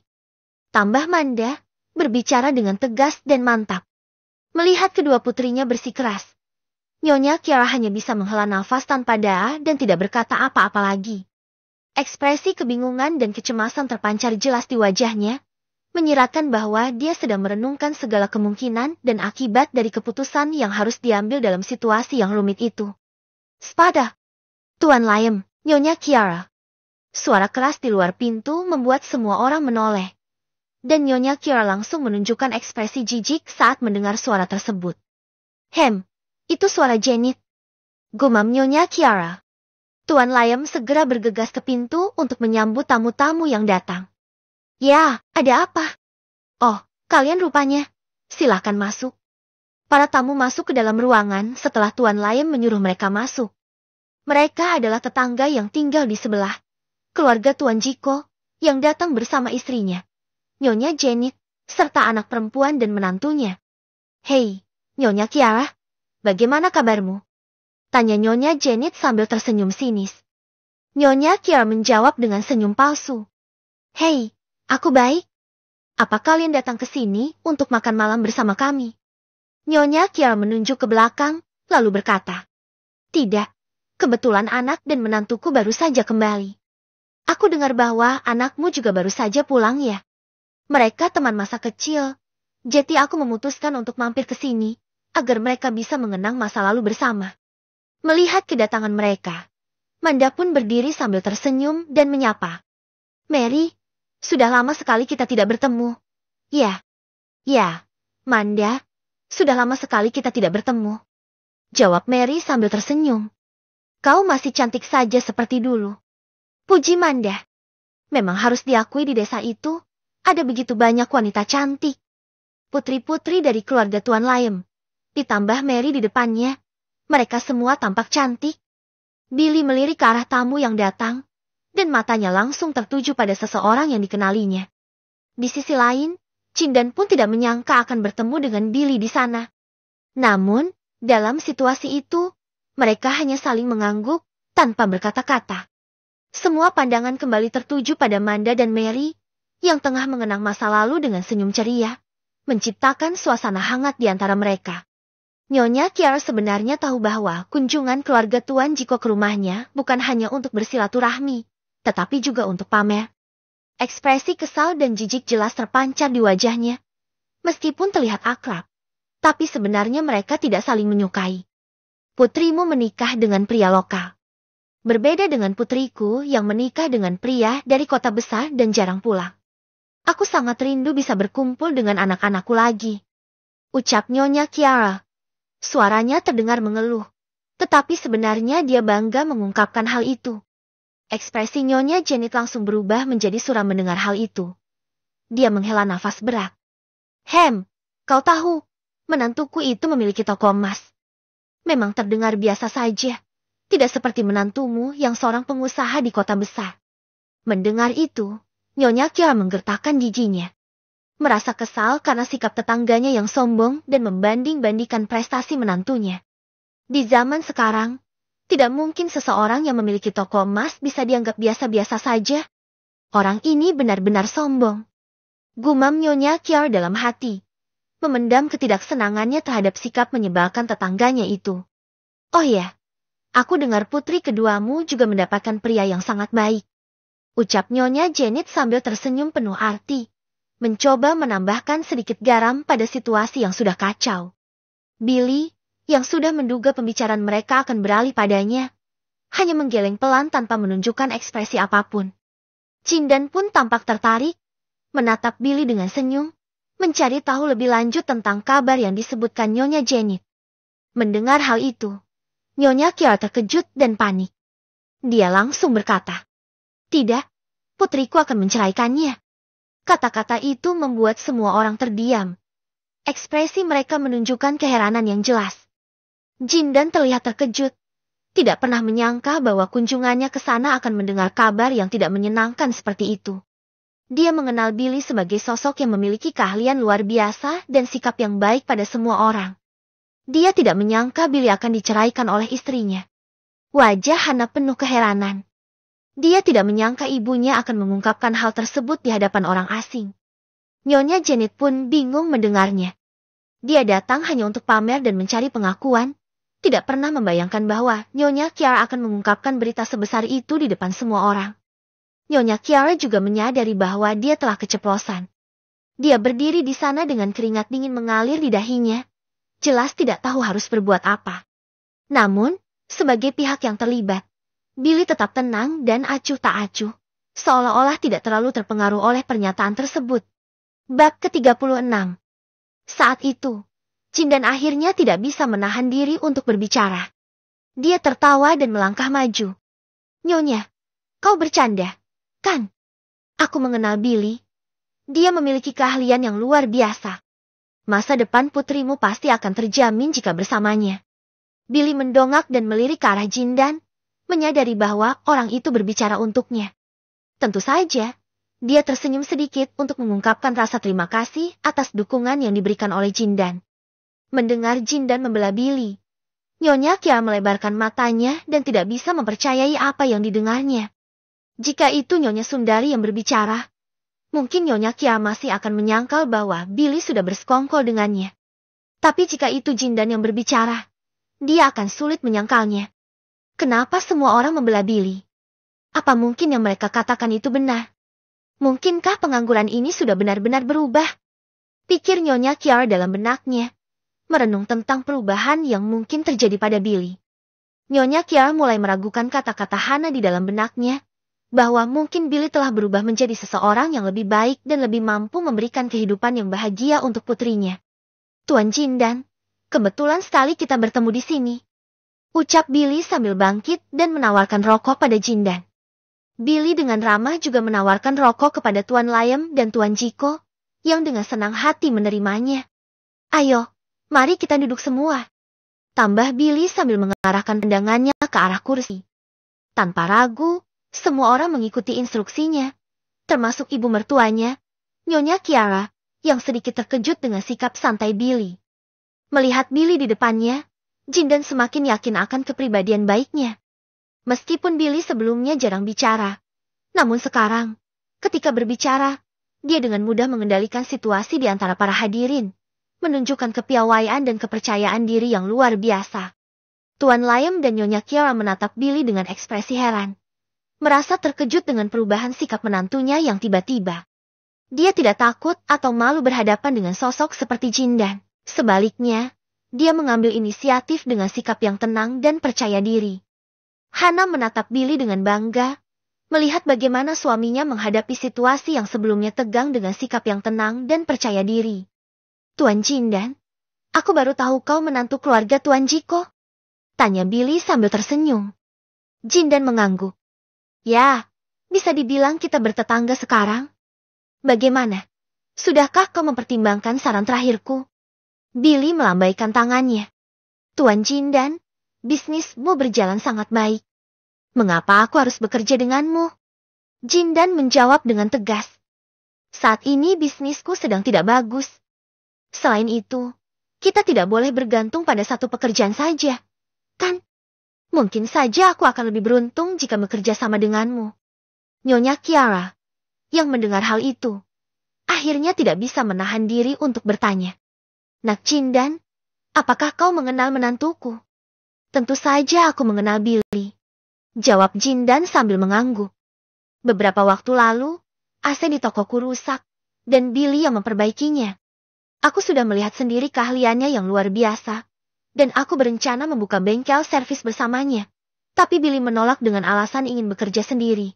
Tambah Manda, berbicara dengan tegas dan mantap. Melihat kedua putrinya bersikeras, Nyonya Kiara hanya bisa menghela nafas tanpa daya dan tidak berkata apa-apa lagi. Ekspresi kebingungan dan kecemasan terpancar jelas di wajahnya, menyiratkan bahwa dia sedang merenungkan segala kemungkinan dan akibat dari keputusan yang harus diambil dalam situasi yang rumit itu. "Spada, Tuan Layem, Nyonya Kiara." Suara keras di luar pintu membuat semua orang menoleh. Dan Nyonya Kiara langsung menunjukkan ekspresi jijik saat mendengar suara tersebut. Itu suara Janet," gumam Nyonya Kiara. Tuan Layem segera bergegas ke pintu untuk menyambut tamu-tamu yang datang. "Ya, ada apa?" "Oh, kalian rupanya. Silahkan masuk." Para tamu masuk ke dalam ruangan setelah Tuan Layem menyuruh mereka masuk. Mereka adalah tetangga yang tinggal di sebelah. Keluarga Tuan Jiko, yang datang bersama istrinya, Nyonya Janet, serta anak perempuan dan menantunya. "Hei, Nyonya Kiara, bagaimana kabarmu?" Tanya Nyonya Janet sambil tersenyum sinis. Nyonya Kiara menjawab dengan senyum palsu. "Hei, aku baik. Apa kalian datang ke sini untuk makan malam bersama kami?" Nyonya Kiara menunjuk ke belakang, lalu berkata, "Tidak, kebetulan anak dan menantuku baru saja kembali. Aku dengar bahwa anakmu juga baru saja pulang ya. Mereka teman masa kecil, jadi aku memutuskan untuk mampir ke sini, agar mereka bisa mengenang masa lalu bersama." Melihat kedatangan mereka, Manda pun berdiri sambil tersenyum dan menyapa. Mary, sudah lama sekali kita tidak bertemu. Ya, Manda, sudah lama sekali kita tidak bertemu. Jawab Mary sambil tersenyum. Kau masih cantik saja seperti dulu. Puji Manda. Memang harus diakui di desa itu, ada begitu banyak wanita cantik. Putri-putri dari keluarga Tuan Liem. Ditambah Mary di depannya. Mereka semua tampak cantik. Billy melirik ke arah tamu yang datang, dan matanya langsung tertuju pada seseorang yang dikenalinya. Di sisi lain, Cindan pun tidak menyangka akan bertemu dengan Billy di sana. Namun, dalam situasi itu, mereka hanya saling mengangguk tanpa berkata-kata. Semua pandangan kembali tertuju pada Manda dan Mary, yang tengah mengenang masa lalu dengan senyum ceria, menciptakan suasana hangat di antara mereka. Nyonya Kiara sebenarnya tahu bahwa kunjungan keluarga Tuan Jiko ke rumahnya bukan hanya untuk bersilaturahmi, tetapi juga untuk pamer. Ekspresi kesal dan jijik jelas terpancar di wajahnya. Meskipun terlihat akrab, tapi sebenarnya mereka tidak saling menyukai. Putrimu menikah dengan pria lokal. Berbeda dengan putriku yang menikah dengan pria dari kota besar dan jarang pulang. Aku sangat rindu bisa berkumpul dengan anak-anakku lagi. Ucap Nyonya Kiara. Suaranya terdengar mengeluh, tetapi sebenarnya dia bangga mengungkapkan hal itu. Ekspresi Nyonya Janet langsung berubah menjadi suram mendengar hal itu. Dia menghela nafas berat. Kau tahu, menantuku itu memiliki toko emas. Memang terdengar biasa saja, tidak seperti menantumu yang seorang pengusaha di kota besar. Mendengar itu, Nyonya Kiara menggertakkan giginya. Merasa kesal karena sikap tetangganya yang sombong dan membanding-bandingkan prestasi menantunya. Di zaman sekarang, tidak mungkin seseorang yang memiliki toko emas bisa dianggap biasa-biasa saja. Orang ini benar-benar sombong. Gumam Nyonya Kiara dalam hati, memendam ketidaksenangannya terhadap sikap menyebalkan tetangganya itu. Oh ya, aku dengar putri keduamu juga mendapatkan pria yang sangat baik. Ucap Nyonya Janet sambil tersenyum penuh arti. Mencoba menambahkan sedikit garam pada situasi yang sudah kacau. Billy, yang sudah menduga pembicaraan mereka akan beralih padanya, hanya menggeleng pelan tanpa menunjukkan ekspresi apapun. Cindan pun tampak tertarik, menatap Billy dengan senyum, mencari tahu lebih lanjut tentang kabar yang disebutkan Nyonya Janet. Mendengar hal itu, Nyonya Kiara terkejut dan panik. Dia langsung berkata, "Tidak, putriku akan menceraikannya." Kata-kata itu membuat semua orang terdiam. Ekspresi mereka menunjukkan keheranan yang jelas. Jindan terlihat terkejut. Tidak pernah menyangka bahwa kunjungannya ke sana akan mendengar kabar yang tidak menyenangkan seperti itu. Dia mengenal Billy sebagai sosok yang memiliki keahlian luar biasa dan sikap yang baik pada semua orang. Dia tidak menyangka Billy akan diceraikan oleh istrinya. Wajah Hana penuh keheranan. Dia tidak menyangka ibunya akan mengungkapkan hal tersebut di hadapan orang asing. Nyonya Janet pun bingung mendengarnya. Dia datang hanya untuk pamer dan mencari pengakuan, tidak pernah membayangkan bahwa Nyonya Kiara akan mengungkapkan berita sebesar itu di depan semua orang. Nyonya Kiara juga menyadari bahwa dia telah keceplosan. Dia berdiri di sana dengan keringat dingin mengalir di dahinya, jelas tidak tahu harus berbuat apa. Namun, sebagai pihak yang terlibat, Billy tetap tenang dan acuh tak acuh, seolah-olah tidak terlalu terpengaruh oleh pernyataan tersebut. Bab ke-36. Saat itu, Cindan akhirnya tidak bisa menahan diri untuk berbicara. Dia tertawa dan melangkah maju. Nyonya, kau bercanda, kan? Aku mengenal Billy. Dia memiliki keahlian yang luar biasa. Masa depan putrimu pasti akan terjamin jika bersamanya. Billy mendongak dan melirik ke arah Jindan, menyadari bahwa orang itu berbicara untuknya. Tentu saja, dia tersenyum sedikit untuk mengungkapkan rasa terima kasih atas dukungan yang diberikan oleh Jindan. Mendengar Jindan membela Billy, Nyonya Kiara melebarkan matanya dan tidak bisa mempercayai apa yang didengarnya. Jika itu Nyonya Sundari yang berbicara, mungkin Nyonya Kiara masih akan menyangkal bahwa Billy sudah bersekongkol dengannya. Tapi jika itu Jindan yang berbicara, dia akan sulit menyangkalnya. Kenapa semua orang membela Billy? Apa mungkin yang mereka katakan itu benar? Mungkinkah pengangguran ini sudah benar-benar berubah? Pikir Nyonya Kiara dalam benaknya, merenung tentang perubahan yang mungkin terjadi pada Billy. Nyonya Kiara mulai meragukan kata-kata Hana di dalam benaknya, bahwa mungkin Billy telah berubah menjadi seseorang yang lebih baik dan lebih mampu memberikan kehidupan yang bahagia untuk putrinya. Tuan Jindan, kebetulan sekali kita bertemu di sini. Ucap Billy sambil bangkit dan menawarkan rokok pada Jindan. Billy dengan ramah juga menawarkan rokok kepada Tuan Layem dan Tuan Jiko, yang dengan senang hati menerimanya. Ayo, mari kita duduk semua. Tambah Billy sambil mengarahkan pandangannya ke arah kursi. Tanpa ragu, semua orang mengikuti instruksinya, termasuk ibu mertuanya, Nyonya Kiara, yang sedikit terkejut dengan sikap santai Billy. Melihat Billy di depannya, Jindan semakin yakin akan kepribadian baiknya. Meskipun Billy sebelumnya jarang bicara, namun sekarang, ketika berbicara, dia dengan mudah mengendalikan situasi di antara para hadirin, menunjukkan kepiawaian dan kepercayaan diri yang luar biasa. Tuan Layem dan Nyonya Kiara menatap Billy dengan ekspresi heran, merasa terkejut dengan perubahan sikap menantunya yang tiba-tiba. Dia tidak takut atau malu berhadapan dengan sosok seperti Jindan. Sebaliknya, dia mengambil inisiatif dengan sikap yang tenang dan percaya diri. Hana menatap Billy dengan bangga, melihat bagaimana suaminya menghadapi situasi yang sebelumnya tegang dengan sikap yang tenang dan percaya diri. Tuan Jindan, aku baru tahu kau menantu keluarga Tuan Jiko. Tanya Billy sambil tersenyum. Jindan mengangguk. Ya, bisa dibilang kita bertetangga sekarang. Bagaimana? Sudahkah kau mempertimbangkan saran terakhirku? Billy melambaikan tangannya. Tuan Jindan, bisnismu berjalan sangat baik. Mengapa aku harus bekerja denganmu? Jindan menjawab dengan tegas. Saat ini bisnisku sedang tidak bagus. Selain itu, kita tidak boleh bergantung pada satu pekerjaan saja, kan? Mungkin saja aku akan lebih beruntung jika bekerja sama denganmu. Nyonya Kiara, yang mendengar hal itu, akhirnya tidak bisa menahan diri untuk bertanya. Nak Jindan, apakah kau mengenal menantuku? Tentu saja aku mengenal Billy. Jawab Jindan sambil mengangguk. Beberapa waktu lalu, AC di tokoku rusak, dan Billy yang memperbaikinya. Aku sudah melihat sendiri keahliannya yang luar biasa, dan aku berencana membuka bengkel servis bersamanya. Tapi Billy menolak dengan alasan ingin bekerja sendiri.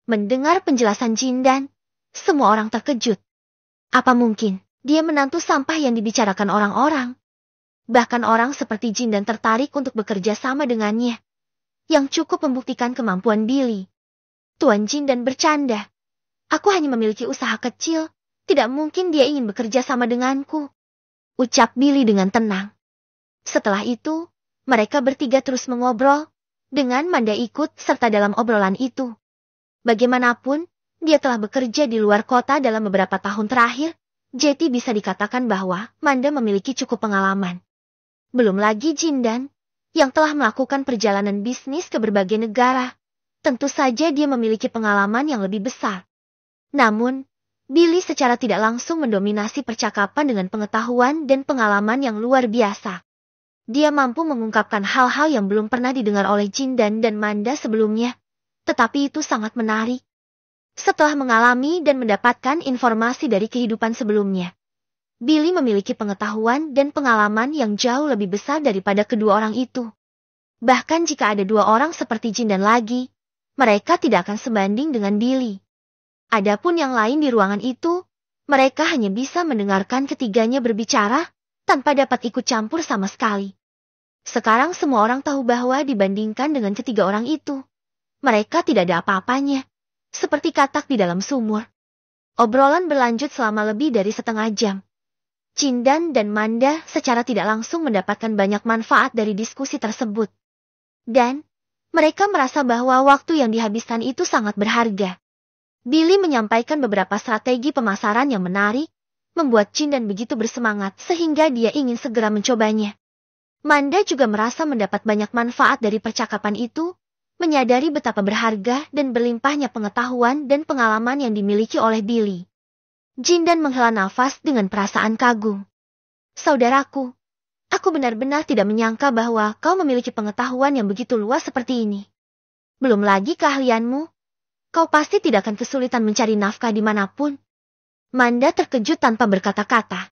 Mendengar penjelasan Jindan, semua orang terkejut. Apa mungkin dia menantu sampah yang dibicarakan orang-orang? Bahkan orang seperti Jindan tertarik untuk bekerja sama dengannya, yang cukup membuktikan kemampuan Billy. Tuan Jindan bercanda. Aku hanya memiliki usaha kecil. Tidak mungkin dia ingin bekerja sama denganku. Ucap Billy dengan tenang. Setelah itu, mereka bertiga terus mengobrol, dengan Manda ikut serta dalam obrolan itu. Bagaimanapun, dia telah bekerja di luar kota dalam beberapa tahun terakhir, jadi bisa dikatakan bahwa Manda memiliki cukup pengalaman. Belum lagi Jindan, yang telah melakukan perjalanan bisnis ke berbagai negara. Tentu saja dia memiliki pengalaman yang lebih besar. Namun, Billy secara tidak langsung mendominasi percakapan dengan pengetahuan dan pengalaman yang luar biasa. Dia mampu mengungkapkan hal-hal yang belum pernah didengar oleh Jindan dan Manda sebelumnya, tetapi itu sangat menarik. Setelah mengalami dan mendapatkan informasi dari kehidupan sebelumnya, Billy memiliki pengetahuan dan pengalaman yang jauh lebih besar daripada kedua orang itu. Bahkan jika ada dua orang seperti Jindan lagi, mereka tidak akan sebanding dengan Billy. Adapun yang lain di ruangan itu, mereka hanya bisa mendengarkan ketiganya berbicara, tanpa dapat ikut campur sama sekali. Sekarang semua orang tahu bahwa dibandingkan dengan ketiga orang itu, mereka tidak ada apa-apanya, seperti katak di dalam sumur. Obrolan berlanjut selama lebih dari setengah jam. Jindan dan Manda secara tidak langsung mendapatkan banyak manfaat dari diskusi tersebut. Dan, mereka merasa bahwa waktu yang dihabiskan itu sangat berharga. Billy menyampaikan beberapa strategi pemasaran yang menarik, membuat Jindan begitu bersemangat sehingga dia ingin segera mencobanya. Manda juga merasa mendapat banyak manfaat dari percakapan itu, menyadari betapa berharga dan berlimpahnya pengetahuan dan pengalaman yang dimiliki oleh Billy. Jindan menghela nafas dengan perasaan kagum. Saudaraku, aku benar-benar tidak menyangka bahwa kau memiliki pengetahuan yang begitu luas seperti ini. Belum lagi keahlianmu. Kau pasti tidak akan kesulitan mencari nafkah dimanapun. Manda terkejut tanpa berkata-kata.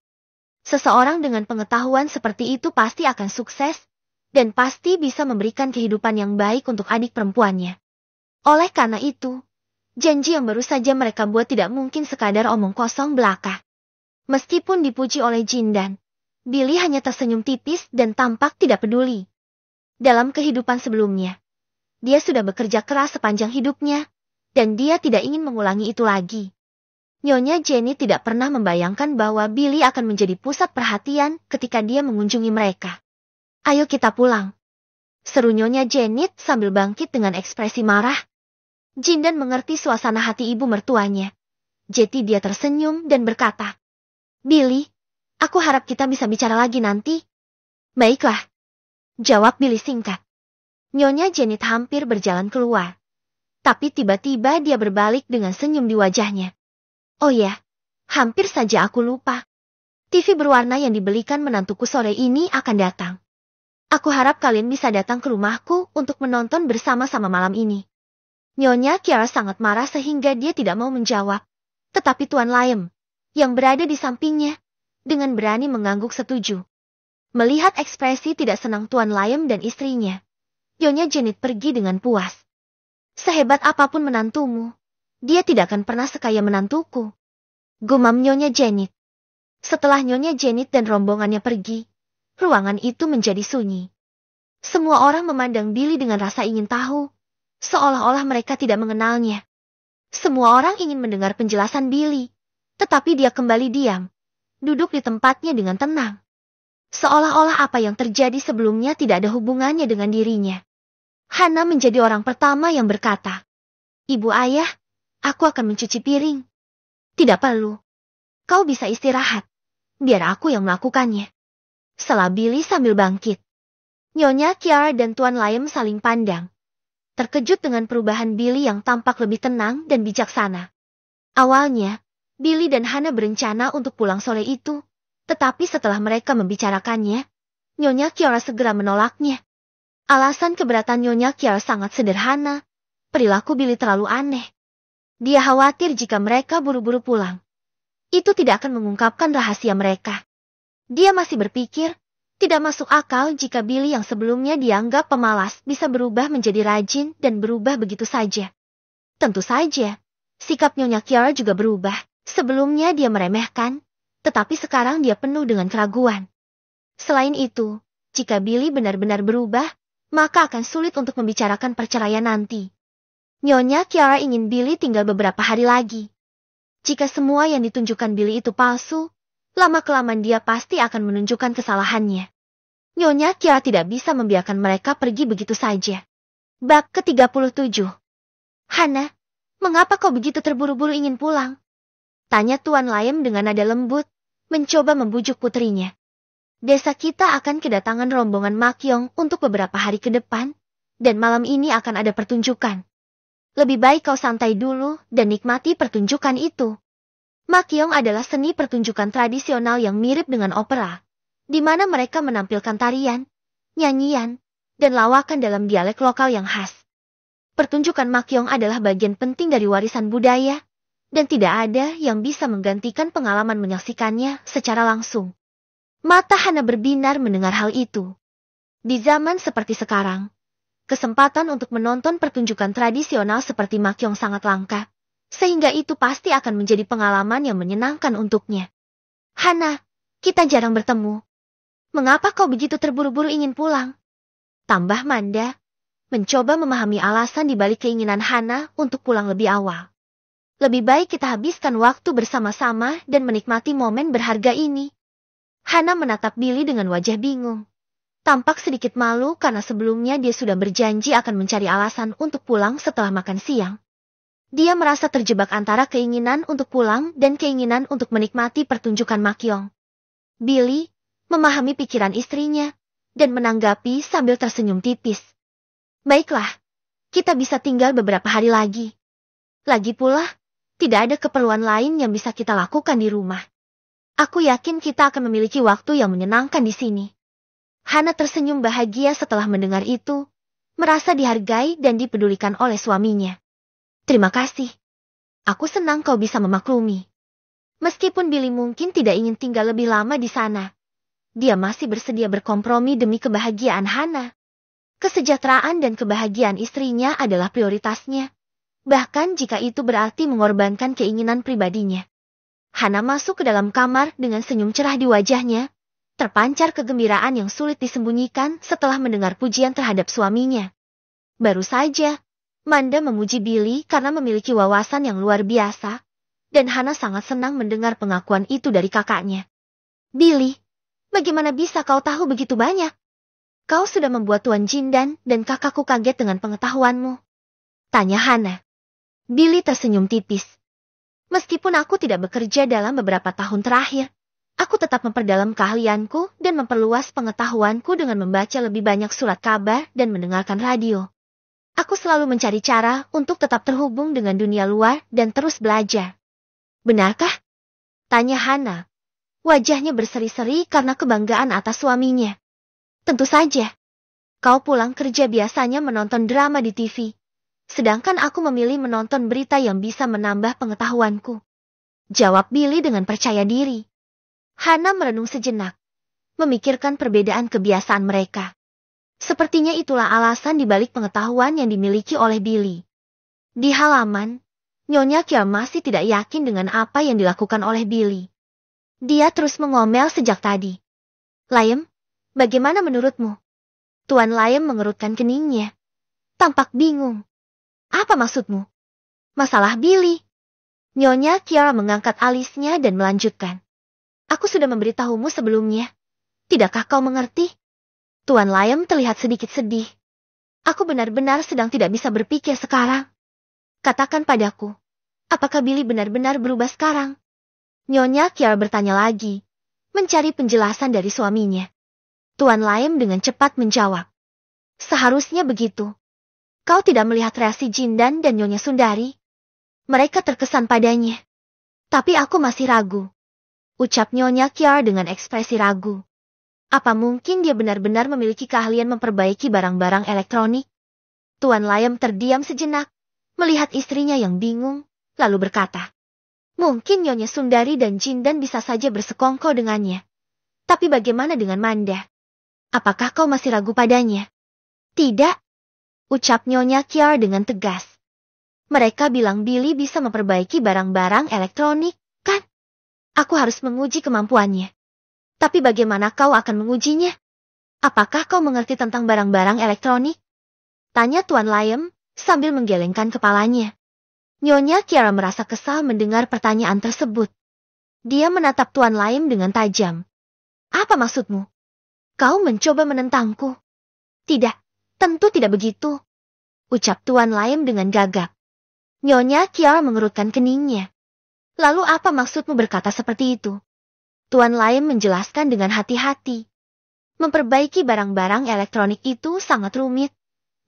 Seseorang dengan pengetahuan seperti itu pasti akan sukses, dan pasti bisa memberikan kehidupan yang baik untuk adik perempuannya. Oleh karena itu, janji yang baru saja mereka buat tidak mungkin sekadar omong kosong belaka. Meskipun dipuji oleh Jindan, Billy hanya tersenyum tipis dan tampak tidak peduli. Dalam kehidupan sebelumnya, dia sudah bekerja keras sepanjang hidupnya, dan dia tidak ingin mengulangi itu lagi. Nyonya Jenny tidak pernah membayangkan bahwa Billy akan menjadi pusat perhatian ketika dia mengunjungi mereka. Ayo kita pulang, seru Nyonya Jenny sambil bangkit dengan ekspresi marah. Jindan mengerti suasana hati ibu mertuanya. Jadi dia tersenyum dan berkata, Billy, aku harap kita bisa bicara lagi nanti. Baiklah, jawab Billy singkat. Nyonya Jenny hampir berjalan keluar. Tapi tiba-tiba dia berbalik dengan senyum di wajahnya. Oh ya, hampir saja aku lupa. TV berwarna yang dibelikan menantuku sore ini akan datang. Aku harap kalian bisa datang ke rumahku untuk menonton bersama-sama malam ini. Nyonya Kiara sangat marah sehingga dia tidak mau menjawab. Tetapi Tuan Liam, yang berada di sampingnya, dengan berani mengangguk setuju. Melihat ekspresi tidak senang Tuan Liam dan istrinya, Nyonya Jenny pergi dengan puas. Sehebat apapun menantumu, dia tidak akan pernah sekaya menantuku, gumam Nyonya Jenny. Setelah Nyonya Jenny dan rombongannya pergi, ruangan itu menjadi sunyi. Semua orang memandang Billy dengan rasa ingin tahu, seolah-olah mereka tidak mengenalnya. Semua orang ingin mendengar penjelasan Billy, tetapi dia kembali diam, duduk di tempatnya dengan tenang. Seolah-olah apa yang terjadi sebelumnya tidak ada hubungannya dengan dirinya. Hana menjadi orang pertama yang berkata, Ibu ayah, aku akan mencuci piring. Tidak perlu. Kau bisa istirahat. Biar aku yang melakukannya. Sela Billy sambil bangkit. Nyonya Kiara dan Tuan Liam saling pandang. Terkejut dengan perubahan Billy yang tampak lebih tenang dan bijaksana. Awalnya, Billy dan Hana berencana untuk pulang sore itu. Tetapi setelah mereka membicarakannya, Nyonya Kiara segera menolaknya. Alasan keberatan Nyonya Kiara sangat sederhana. Perilaku Billy terlalu aneh. Dia khawatir jika mereka buru-buru pulang, itu tidak akan mengungkapkan rahasia mereka. Dia masih berpikir, tidak masuk akal jika Billy yang sebelumnya dianggap pemalas bisa berubah menjadi rajin dan berubah begitu saja. Tentu saja, sikap Nyonya Kiara juga berubah. Sebelumnya dia meremehkan, tetapi sekarang dia penuh dengan keraguan. Selain itu, jika Billy benar-benar berubah, maka akan sulit untuk membicarakan perceraian nanti. Nyonya Kiara ingin Billy tinggal beberapa hari lagi. Jika semua yang ditunjukkan Billy itu palsu, lama-kelamaan dia pasti akan menunjukkan kesalahannya. Nyonya Kiara tidak bisa membiarkan mereka pergi begitu saja. Bab ke-37. Hana, mengapa kau begitu terburu-buru ingin pulang? Tanya Tuan Liam dengan nada lembut, mencoba membujuk putrinya. Desa kita akan kedatangan rombongan Makyong untuk beberapa hari ke depan, dan malam ini akan ada pertunjukan. Lebih baik kau santai dulu dan nikmati pertunjukan itu. Makyong adalah seni pertunjukan tradisional yang mirip dengan opera, di mana mereka menampilkan tarian, nyanyian, dan lawakan dalam dialek lokal yang khas. Pertunjukan Makyong adalah bagian penting dari warisan budaya, dan tidak ada yang bisa menggantikan pengalaman menyaksikannya secara langsung. Mata Hana berbinar mendengar hal itu. Di zaman seperti sekarang, kesempatan untuk menonton pertunjukan tradisional seperti Makyong sangat langka, sehingga itu pasti akan menjadi pengalaman yang menyenangkan untuknya. Hana, kita jarang bertemu. Mengapa kau begitu terburu-buru ingin pulang? Tambah Manda, mencoba memahami alasan di balik keinginan Hana untuk pulang lebih awal. Lebih baik kita habiskan waktu bersama-sama dan menikmati momen berharga ini. Hana menatap Billy dengan wajah bingung. Tampak sedikit malu karena sebelumnya dia sudah berjanji akan mencari alasan untuk pulang setelah makan siang. Dia merasa terjebak antara keinginan untuk pulang dan keinginan untuk menikmati pertunjukan Makyong. Billy memahami pikiran istrinya dan menanggapi sambil tersenyum tipis. Baiklah, kita bisa tinggal beberapa hari lagi. Lagi pula, tidak ada keperluan lain yang bisa kita lakukan di rumah. Aku yakin kita akan memiliki waktu yang menyenangkan di sini. Hana tersenyum bahagia setelah mendengar itu, merasa dihargai dan dipedulikan oleh suaminya. Terima kasih. Aku senang kau bisa memaklumi. Meskipun Billy mungkin tidak ingin tinggal lebih lama di sana, dia masih bersedia berkompromi demi kebahagiaan Hana. Kesejahteraan dan kebahagiaan istrinya adalah prioritasnya, bahkan jika itu berarti mengorbankan keinginan pribadinya. Hana masuk ke dalam kamar dengan senyum cerah di wajahnya, terpancar kegembiraan yang sulit disembunyikan setelah mendengar pujian terhadap suaminya. Baru saja, Manda memuji Billy karena memiliki wawasan yang luar biasa, dan Hana sangat senang mendengar pengakuan itu dari kakaknya. Billy, bagaimana bisa kau tahu begitu banyak? Kau sudah membuat Tuan Jindan dan kakakku kaget dengan pengetahuanmu. Tanya Hana. Billy tersenyum tipis. Meskipun aku tidak bekerja dalam beberapa tahun terakhir, aku tetap memperdalam keahlianku dan memperluas pengetahuanku dengan membaca lebih banyak surat kabar dan mendengarkan radio. Aku selalu mencari cara untuk tetap terhubung dengan dunia luar dan terus belajar. Benarkah? Tanya Hana. Wajahnya berseri-seri karena kebanggaan atas suaminya. Tentu saja. Kau pulang kerja biasanya menonton drama di TV. Sedangkan aku memilih menonton berita yang bisa menambah pengetahuanku. Jawab Billy dengan percaya diri. Hana merenung sejenak. Memikirkan perbedaan kebiasaan mereka. Sepertinya itulah alasan dibalik pengetahuan yang dimiliki oleh Billy. Di halaman, Nyonya Kiar masih tidak yakin dengan apa yang dilakukan oleh Billy. Dia terus mengomel sejak tadi. Layem, bagaimana menurutmu? Tuan Layem mengerutkan keningnya. Tampak bingung. Apa maksudmu? Masalah Billy. Nyonya Kiara mengangkat alisnya dan melanjutkan. Aku sudah memberitahumu sebelumnya. Tidakkah kau mengerti? Tuan Layem terlihat sedikit sedih. Aku benar-benar sedang tidak bisa berpikir sekarang. Katakan padaku, apakah Billy benar-benar berubah sekarang? Nyonya Kiara bertanya lagi, mencari penjelasan dari suaminya. Tuan Layem dengan cepat menjawab. Seharusnya begitu. Kau tidak melihat reaksi Jindan dan Nyonya Sundari? Mereka terkesan padanya. Tapi aku masih ragu. Ucap Nyonya Kiara dengan ekspresi ragu. Apa mungkin dia benar-benar memiliki keahlian memperbaiki barang-barang elektronik? Tuan Layem terdiam sejenak, melihat istrinya yang bingung, lalu berkata. Mungkin Nyonya Sundari dan Jindan bisa saja bersekongkol dengannya. Tapi bagaimana dengan Manda? Apakah kau masih ragu padanya? Tidak, ucap Nyonya Kiar dengan tegas. Mereka bilang Billy bisa memperbaiki barang-barang elektronik, kan? Aku harus menguji kemampuannya. Tapi bagaimana kau akan mengujinya? Apakah kau mengerti tentang barang-barang elektronik? Tanya Tuan Layem sambil menggelengkan kepalanya. Nyonya Kiara merasa kesal mendengar pertanyaan tersebut. Dia menatap Tuan Layem dengan tajam. Apa maksudmu? Kau mencoba menentangku? Tidak, tentu tidak begitu. Ucap Tuan Layem dengan gagap. Nyonya Kiara mengerutkan keningnya. Lalu apa maksudmu berkata seperti itu? Tuan Layem menjelaskan dengan hati-hati. Memperbaiki barang-barang elektronik itu sangat rumit.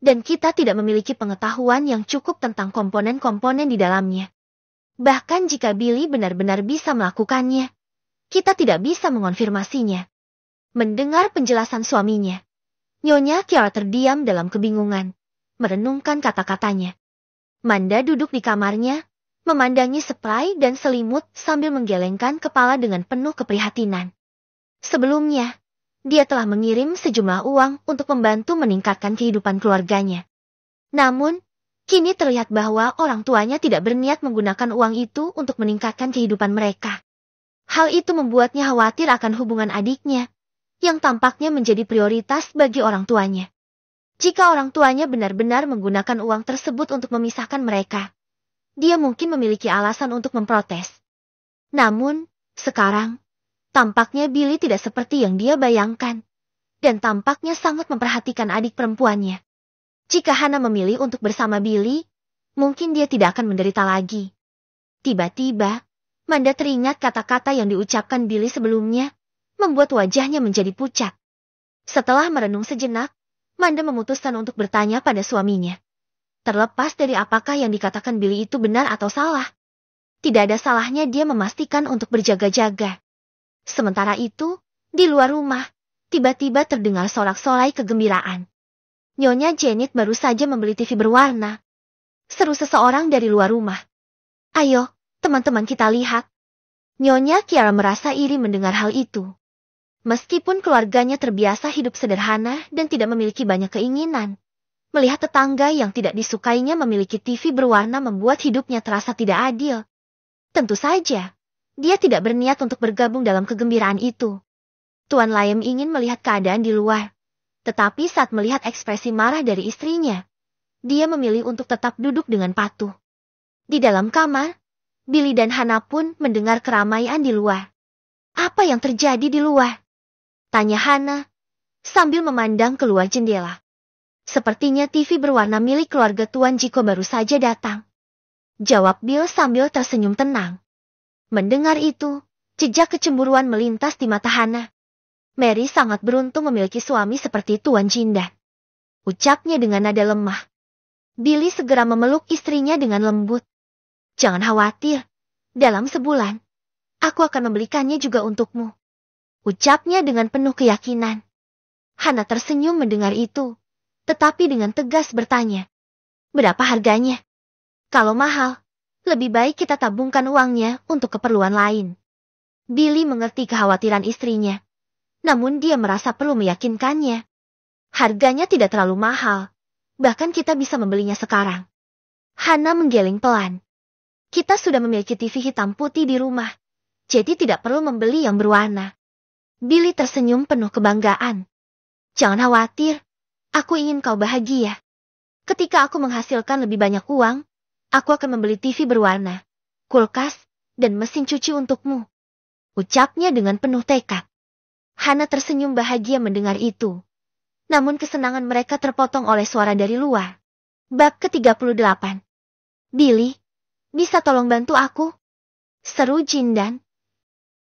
Dan kita tidak memiliki pengetahuan yang cukup tentang komponen-komponen di dalamnya. Bahkan jika Billy benar-benar bisa melakukannya, kita tidak bisa mengonfirmasinya. Mendengar penjelasan suaminya, Nyonya Kiara terdiam dalam kebingungan, merenungkan kata-katanya. Manda duduk di kamarnya, memandangi spray dan selimut sambil menggelengkan kepala dengan penuh keprihatinan. Sebelumnya, dia telah mengirim sejumlah uang untuk membantu meningkatkan kehidupan keluarganya. Namun, kini terlihat bahwa orang tuanya tidak berniat menggunakan uang itu untuk meningkatkan kehidupan mereka. Hal itu membuatnya khawatir akan hubungan adiknya, yang tampaknya menjadi prioritas bagi orang tuanya. Jika orang tuanya benar-benar menggunakan uang tersebut untuk memisahkan mereka, dia mungkin memiliki alasan untuk memprotes. Namun, sekarang, tampaknya Billy tidak seperti yang dia bayangkan, dan tampaknya sangat memperhatikan adik perempuannya. Jika Hana memilih untuk bersama Billy, mungkin dia tidak akan menderita lagi. Tiba-tiba, Manda teringat kata-kata yang diucapkan Billy sebelumnya, membuat wajahnya menjadi pucat. Setelah merenung sejenak, Manda memutuskan untuk bertanya pada suaminya. Terlepas dari apakah yang dikatakan Billy itu benar atau salah, tidak ada salahnya dia memastikan untuk berjaga-jaga. Sementara itu, di luar rumah, tiba-tiba terdengar sorak-sorai kegembiraan. Nyonya Janet baru saja membeli TV berwarna. Seru seseorang dari luar rumah. Ayo, teman-teman kita lihat. Nyonya Kiara merasa iri mendengar hal itu. Meskipun keluarganya terbiasa hidup sederhana dan tidak memiliki banyak keinginan, melihat tetangga yang tidak disukainya memiliki TV berwarna membuat hidupnya terasa tidak adil. Tentu saja, dia tidak berniat untuk bergabung dalam kegembiraan itu. Tuan Layem ingin melihat keadaan di luar, tetapi saat melihat ekspresi marah dari istrinya, dia memilih untuk tetap duduk dengan patuh. Di dalam kamar, Billy dan Hana pun mendengar keramaian di luar. Apa yang terjadi di luar? Tanya Hana, sambil memandang keluar jendela. Sepertinya TV berwarna milik keluarga Tuan Jiko baru saja datang. Jawab Bill sambil tersenyum tenang. Mendengar itu, jejak kecemburuan melintas di mata Hana. Mary sangat beruntung memiliki suami seperti Tuan Jindan. Ucapnya dengan nada lemah. Billy segera memeluk istrinya dengan lembut. Jangan khawatir, dalam sebulan, aku akan membelikannya juga untukmu. Ucapnya dengan penuh keyakinan. Hana tersenyum mendengar itu, tetapi dengan tegas bertanya. Berapa harganya? Kalau mahal, lebih baik kita tabungkan uangnya untuk keperluan lain. Billy mengerti kekhawatiran istrinya, namun dia merasa perlu meyakinkannya. Harganya tidak terlalu mahal, bahkan kita bisa membelinya sekarang. Hana menggeleng pelan. Kita sudah memiliki TV hitam putih di rumah, jadi tidak perlu membeli yang berwarna. Billy tersenyum penuh kebanggaan. Jangan khawatir, aku ingin kau bahagia. Ketika aku menghasilkan lebih banyak uang, aku akan membeli TV berwarna, kulkas, dan mesin cuci untukmu. Ucapnya dengan penuh tekad. Hana tersenyum bahagia mendengar itu. Namun kesenangan mereka terpotong oleh suara dari luar. Bab ke-38. Billy, bisa tolong bantu aku? Seru Jindan,